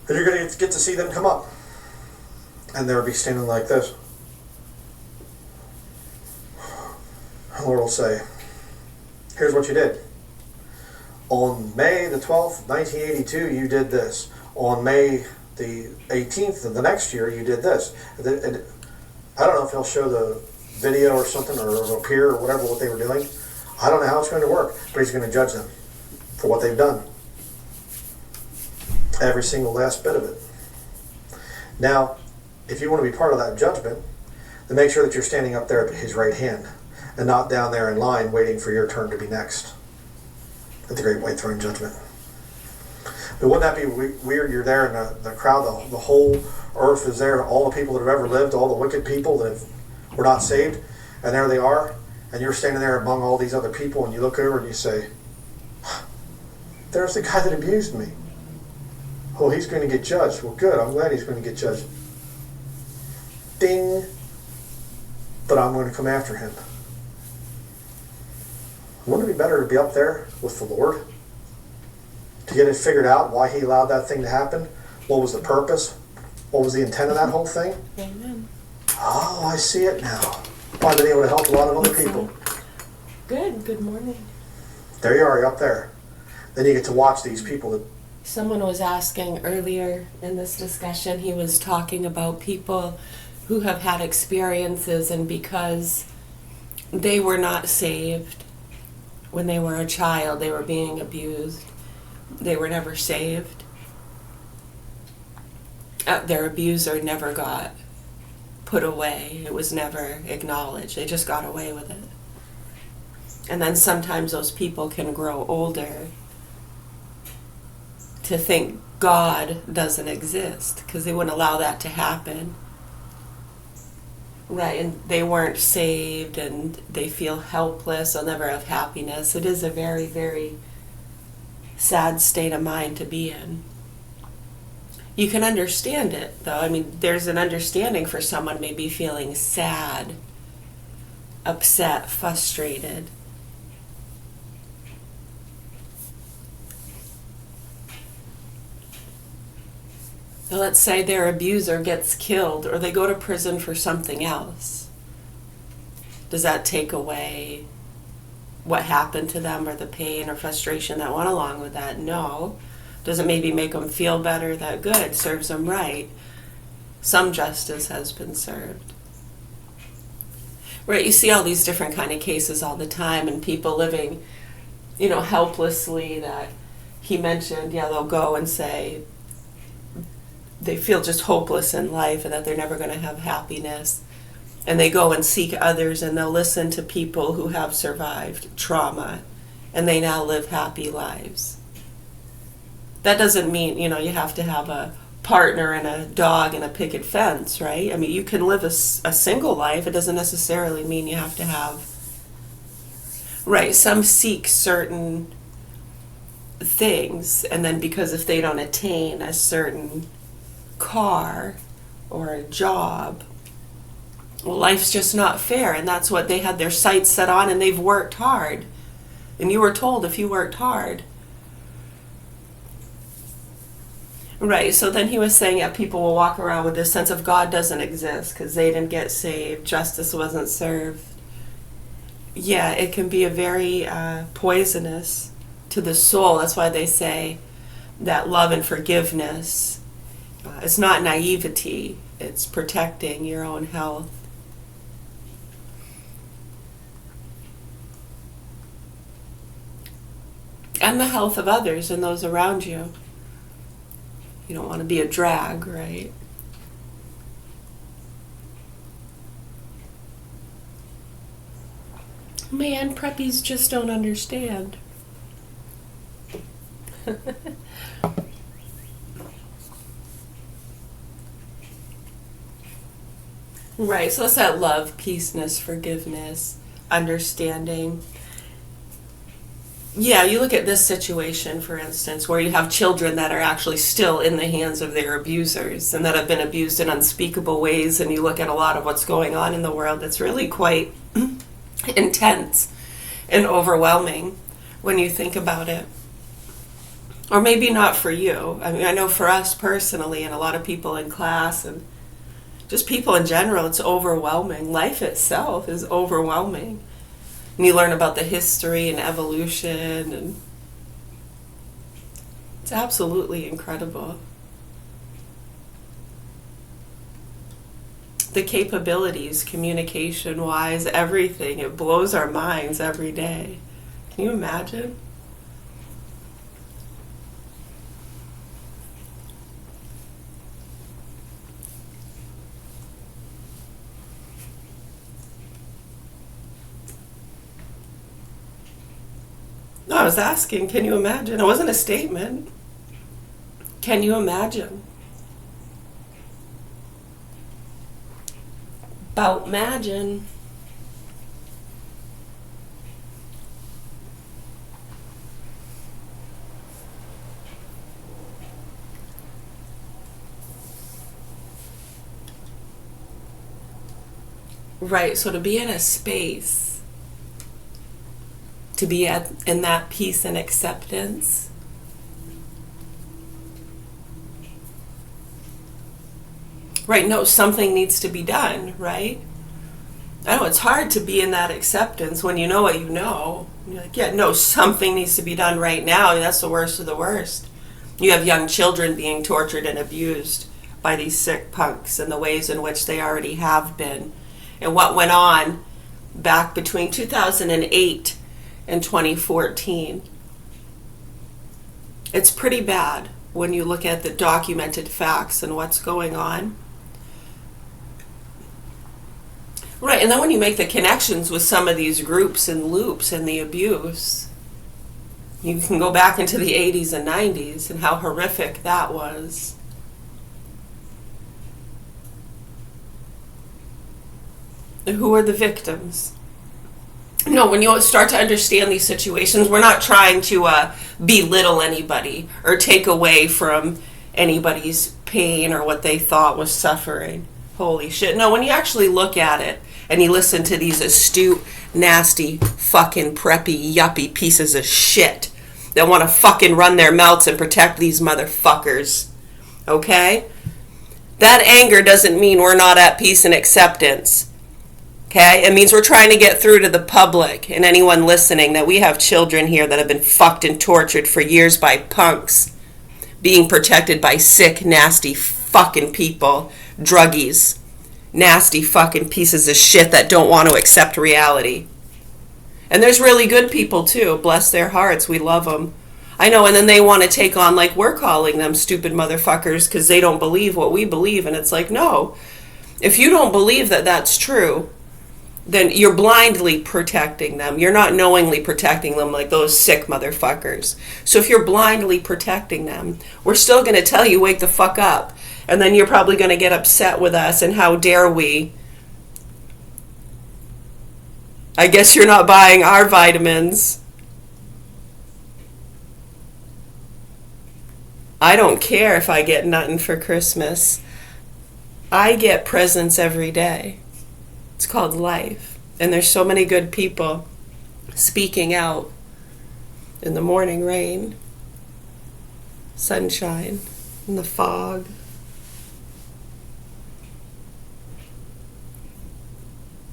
And you're going to get to see them come up. And they'll be standing like this. The Lord will say, here's what you did. On May the 12th, 1982, you did this. On May the 18th of the next year, you did this. And I don't know if he'll show the video or something, or it'll appear, or whatever, what they were doing. I don't know how it's going to work, but he's going to judge them for what they've done. Every single last bit of it. Now, if you want to be part of that judgment, then make sure that you're standing up there at his right hand and not down there in line waiting for your turn to be next at the Great White Throne Judgment. But wouldn't that be weird? You're there in the crowd, the whole earth is there, all the people that have ever lived, all the wicked people that were not saved, and there they are, and you're standing there among all these other people, and you look over and you say, there's the guy that abused me. Oh, he's going to get judged. Well, good, I'm glad he's going to get judged. Ding. But I'm going to come after him. Wouldn't it be better to be up there with the Lord? To get it figured out why he allowed that thing to happen? What was the purpose? What was the intent of that whole thing? Amen. Oh, I see it now. I've been able to help a lot of other people. Good morning. There you are, you're up there. Then you get to watch these people that... Someone was asking earlier in this discussion, he was talking about people who have had experiences, and because they were not saved when they were a child, they were being abused, they were never saved. Their abuser never got put away. It was never acknowledged. They just got away with it. And then sometimes those people can grow older to think God doesn't exist because they wouldn't allow that to happen. Right, and they weren't saved and they feel helpless, they'll never have happiness. It is a very, very sad state of mind to be in. You can understand it, though. I mean, there's an understanding for someone maybe feeling sad, upset, frustrated. So let's say their abuser gets killed or they go to prison for something else. Does that take away what happened to them or the pain or frustration that went along with that? No. Does it maybe make them feel better that good, serves them right? Some justice has been served. Right, you see all these different kind of cases all the time, and people living, helplessly that he mentioned, they'll go and say they feel just hopeless in life and that they're never going to have happiness. And they go and seek others and they'll listen to people who have survived trauma and they now live happy lives. That doesn't mean, you have to have a partner and a dog and a picket fence, right? I mean, you can live a single life. It doesn't necessarily mean you have to have... Right, some seek certain things, and then because if they don't attain a certain car or a job, well, life's just not fair, and that's what they had their sights set on, and they've worked hard. And you were told if you worked hard. Right, so then he was saying, people will walk around with this sense of God doesn't exist because they didn't get saved, justice wasn't served. Yeah, it can be a very poisonous to the soul. That's why they say that love and forgiveness, it's not naivety, it's protecting your own health. And the health of others and those around you. You don't want to be a drag, right? Man, preppies just don't understand. Right, so it's that love, peaceness, forgiveness, understanding. Yeah, you look at this situation, for instance, where you have children that are actually still in the hands of their abusers and that have been abused in unspeakable ways, and you look at a lot of what's going on in the world that's really quite intense and overwhelming when you think about it. Or maybe not for you. I mean, I know for us personally and a lot of people in class and just people in general, it's overwhelming. Life itself is overwhelming. And you learn about the history and evolution, and it's absolutely incredible. The capabilities, communication-wise, everything, it blows our minds every day. Can you imagine? No, I was asking, can you imagine? It wasn't a statement. Can you imagine? About imagine. Right, so to be in a space, to be in that peace and acceptance, right, no, something needs to be done, right? I know it's hard to be in that acceptance when you know what you know. You're like, yeah, no, something needs to be done right now. That's the worst of the worst. You have young children being tortured and abused by these sick punks in the ways in which they already have been. And what went on back between 2008 and 2014. It's pretty bad when you look at the documented facts and what's going on. Right, and then when you make the connections with some of these groups and loops and the abuse, you can go back into the 80s and 90s and how horrific that was. And who are the victims? No, when you start to understand these situations, we're not trying to belittle anybody or take away from anybody's pain or what they thought was suffering. Holy shit. No, when you actually look at it and you listen to these astute, nasty, fucking preppy, yuppie pieces of shit that want to fucking run their mouths and protect these motherfuckers, okay? That anger doesn't mean we're not at peace and acceptance. Okay? It means we're trying to get through to the public and anyone listening that we have children here that have been fucked and tortured for years by punks, being protected by sick, nasty fucking people, druggies, nasty fucking pieces of shit that don't want to accept reality. And there's really good people too. Bless their hearts. We love them. I know, and then they want to take on, like we're calling them, stupid motherfuckers because they don't believe what we believe. And it's like, no. If you don't believe that that's true, then you're blindly protecting them. You're not knowingly protecting them like those sick motherfuckers. So if you're blindly protecting them, we're still going to tell you, wake the fuck up. And then you're probably going to get upset with us, and how dare we? I guess you're not buying our vitamins. I don't care if I get nothing for Christmas. I get presents every day. It's called life. And there's so many good people speaking out in the morning rain, sunshine, in the fog.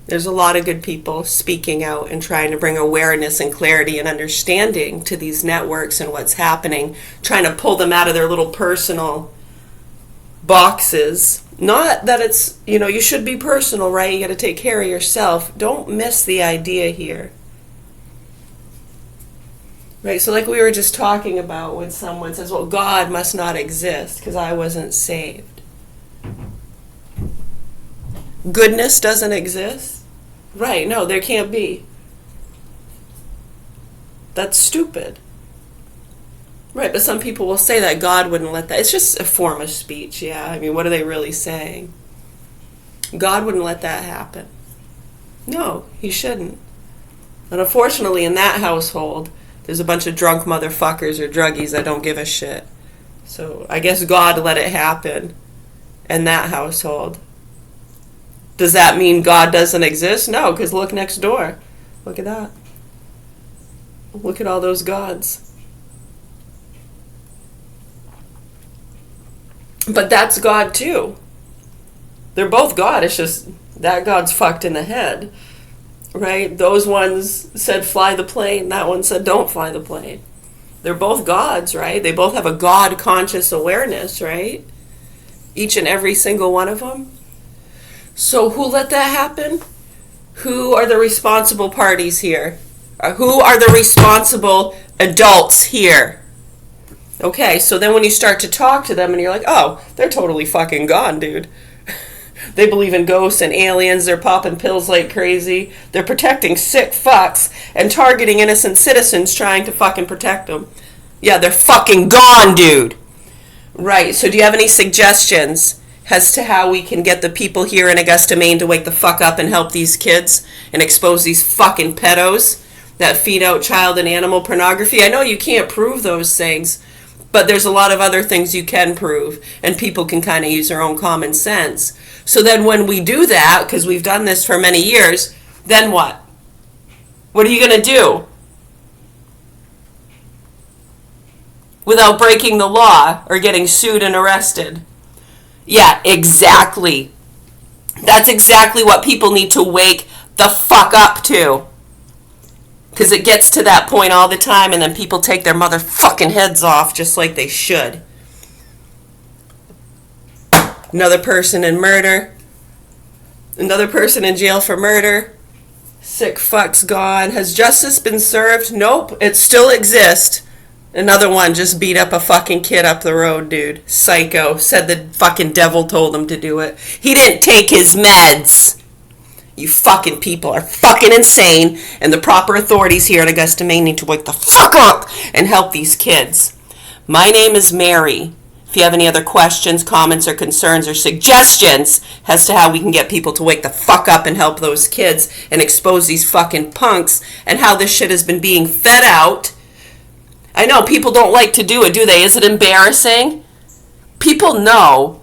There's a lot of good people speaking out and trying to bring awareness and clarity and understanding to these networks and what's happening, trying to pull them out of their little personal boxes. Not that it's, you should be personal, right? You got to take care of yourself. Don't miss the idea here. Right? So like we were just talking about when someone says, well, God must not exist because I wasn't saved. Goodness doesn't exist? Right, no, there can't be. That's stupid. Right, but some people will say that God wouldn't let that. It's just a form of speech, yeah. I mean, what are they really saying? God wouldn't let that happen. No, he shouldn't. And unfortunately, in that household, there's a bunch of drunk motherfuckers or druggies that don't give a shit. So I guess God let it happen in that household. Does that mean God doesn't exist? No, because look next door. Look at that. Look at all those gods. But that's God too. They're both God. It's just that God's fucked in the head, right? Those ones said fly the plane. That one said don't fly the plane. They're both gods, right? They both have a God conscious awareness, right? Each and every single one of them. So who let that happen? Who are the responsible parties here? Who are the responsible adults here? Okay, so then when you start to talk to them and you're like, oh, they're totally fucking gone, dude. They believe in ghosts and aliens. They're popping pills like crazy. They're protecting sick fucks and targeting innocent citizens trying to fucking protect them. Yeah, they're fucking gone, dude. Right, so do you have any suggestions as to how we can get the people here in Augusta, Maine to wake the fuck up and help these kids and expose these fucking pedos that feed out child and animal pornography? I know you can't prove those things, but there's a lot of other things you can prove, and people can kind of use their own common sense. So then when we do that, because we've done this for many years, then what? What are you going to do? Without breaking the law or getting sued and arrested. Yeah, exactly. That's exactly what people need to wake the fuck up to. Because it gets to that point all the time, and then people take their motherfucking heads off just like they should. Another person in murder. Another person in jail for murder. Sick fuck's gone. Has justice been served? Nope. It still exists. Another one just beat up a fucking kid up the road, dude. Psycho. Said the fucking devil told him to do it. He didn't take his meds. You fucking people are fucking insane, and the proper authorities here at Augusta, Maine need to wake the fuck up and help these kids. My name is Mary. If you have any other questions, comments, or concerns, or suggestions as to how we can get people to wake the fuck up and help those kids and expose these fucking punks and how this shit has been being fed out. I know people don't like to do it, do they? Is it embarrassing? People know.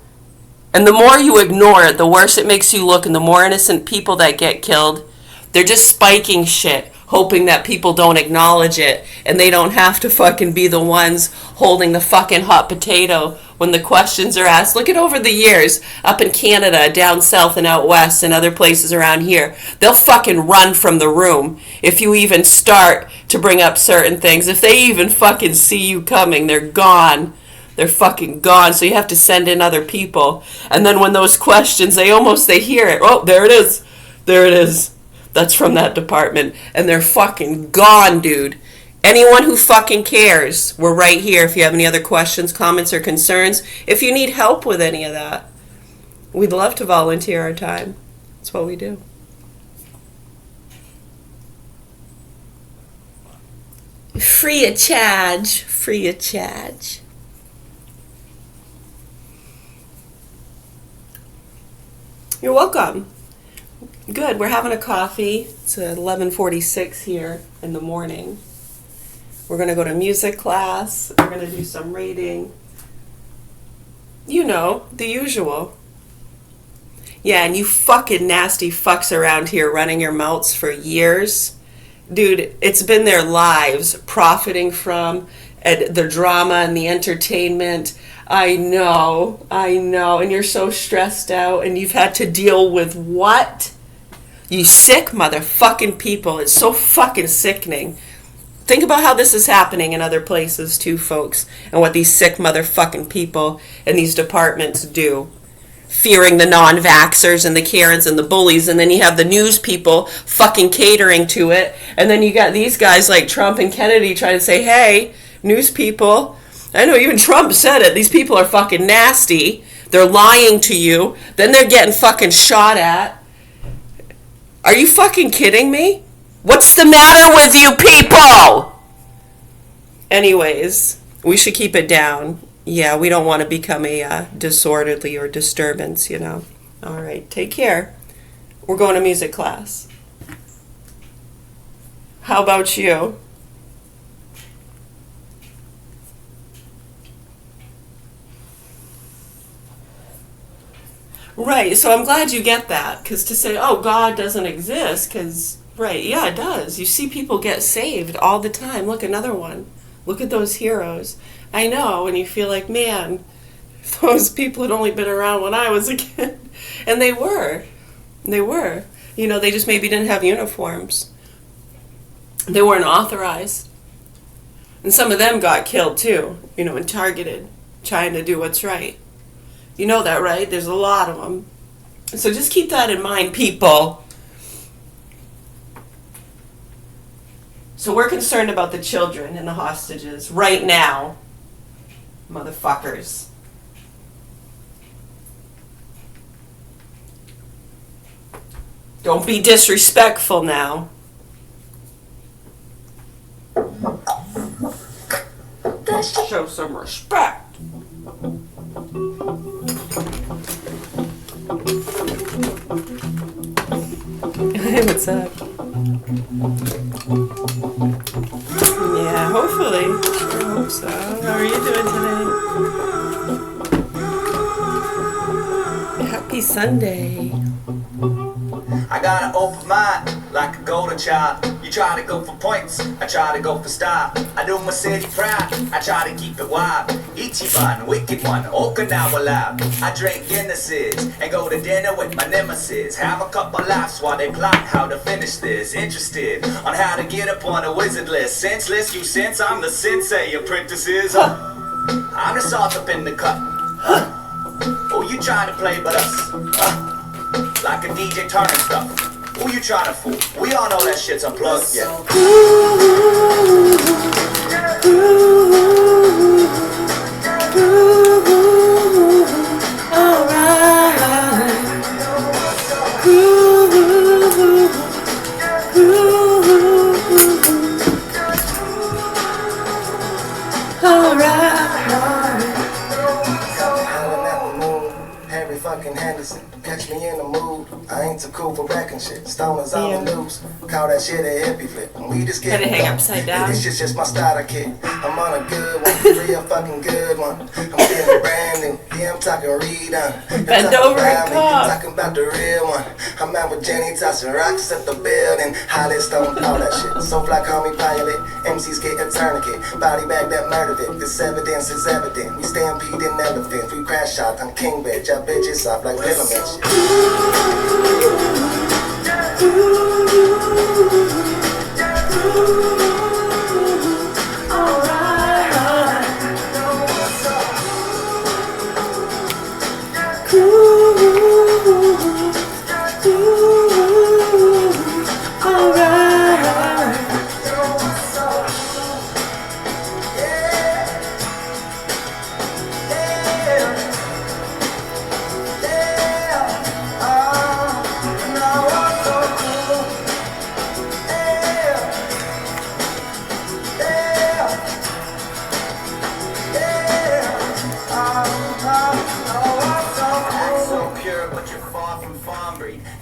And the more you ignore it, the worse it makes you look, and the more innocent people that get killed. They're just spiking shit, hoping that people don't acknowledge it, and they don't have to fucking be the ones holding the fucking hot potato when the questions are asked. Look at over the years, up in Canada, down south and out west, and other places around here, they'll fucking run from the room if you even start to bring up certain things. If they even fucking see you coming, they're gone. They're fucking gone, so you have to send in other people. And then when those questions, they hear it. Oh, there it is. There it is. That's from that department. And they're fucking gone, dude. Anyone who fucking cares, we're right here if you have any other questions, comments, or concerns. If you need help with any of that, we'd love to volunteer our time. That's what we do. Free of charge. Free of charge. You're welcome. Good. We're having a coffee. It's 11:46 here in the morning. We're going to go to music class. We're going to do some reading. You know, the usual. Yeah, and you fucking nasty fucks around here running your mouths for years. Dude, it's been their lives profiting from the drama and the entertainment. I know, and you're so stressed out, and you've had to deal with what? You sick motherfucking people. It's so fucking sickening. Think about how this is happening in other places too, folks, and what these sick motherfucking people in these departments do. Fearing the non-vaxxers and the Karens and the bullies, and then you have the news people fucking catering to it, and then you got these guys like Trump and Kennedy trying to say, hey, news people, I know even Trump said it, these people are fucking nasty, they're lying to you, then they're getting fucking shot at. Are you fucking kidding me? What's the matter with you people? Anyways, we should keep it down. Yeah, we don't want to become a disorderly or disturbance, you know. All right, take care. We're going to music class. How about you? Right, so I'm glad you get that, because to say, oh, God doesn't exist, because, right, yeah, it does. You see people get saved all the time. Look, another one. Look at those heroes. I know, and you feel like, man, Those people had only been around when I was a kid. And they were. They were. You know, they just maybe didn't have uniforms. They weren't authorized. And some of them got killed too, you know, and targeted, trying to do what's right. You know that, right? There's a lot of them. So just keep that in mind, people. So we're concerned about the children and the hostages right now, motherfuckers. Don't be disrespectful now. Show some respect. Hey, what's up? Yeah, hopefully. I hope so. How are you doing today? Happy Sunday. I got an open mind, like a golden child. You try to go for points, I try to go for style. I do my city proud, I try to keep it wild. Ichiban, wicked one, Okinawa live. I drink Guinnesses and go to dinner with my nemesis. Have a couple laughs while they plot how to finish this. Interested on how to get up on a wizard list. Senseless, you sense I'm the sensei, apprentices. I'm the salt up in the cup. Oh, you trying to play but us? Like a DJ turning stuff. Who you trying to fool? We all know that shit's unplugged, yeah. Catch me in the mood. I ain't too cool for wrecking shit. Stoners on the news. Call that shit a hippie flip. And we just get hang upside down. This shit's just my starter kit. I'm on a good one, real fucking good one. I'm feeling brand new. Yeah, I'm talking redone. Bend over and I'm talking about the real one. I'm out with Jenny tossing rocks at the building. Holly Stone, all that shit. So fly, call me pilot. MCs get a tourniquet. Body bag that murder it. This evidence is evident. We stampeding elephants. We crash out. I'm king bitch. I bitches off like Villain shit.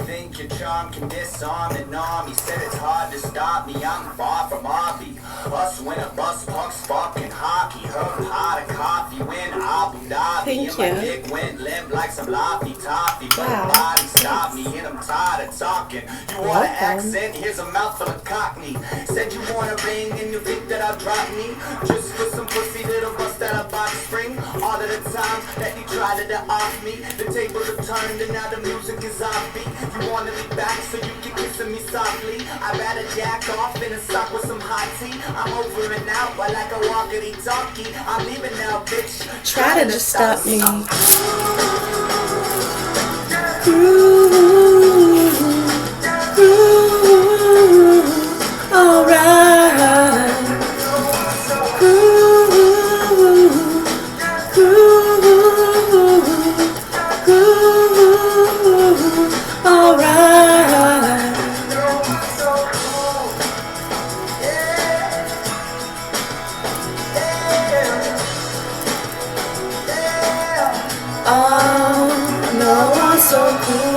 Think your charm can disarm an army. Said it's hard to stop me, I'm far from Avi. Us win a bus, punks fucking hockey. Her pot of coffee when Abu Dhabi. Thank and my you. dick went limp like some Laffy Toffee. But Wow. the body stopped me and I'm tired of talking. You want an accent? Here's a mouthful of cockney. Said you want a ring and you think that I'll drop me. Just for some pussy little bust out of box spring. All of the times that you tried to off me. The tables have turned and now the music is offbeat. You wanna be back so you can kiss me softly. I'd rather jack off in a sock with some hot tea. I'm over and out, but like a walkie-talkie. I'm leaving now, bitch. Try to just stop me. So cool.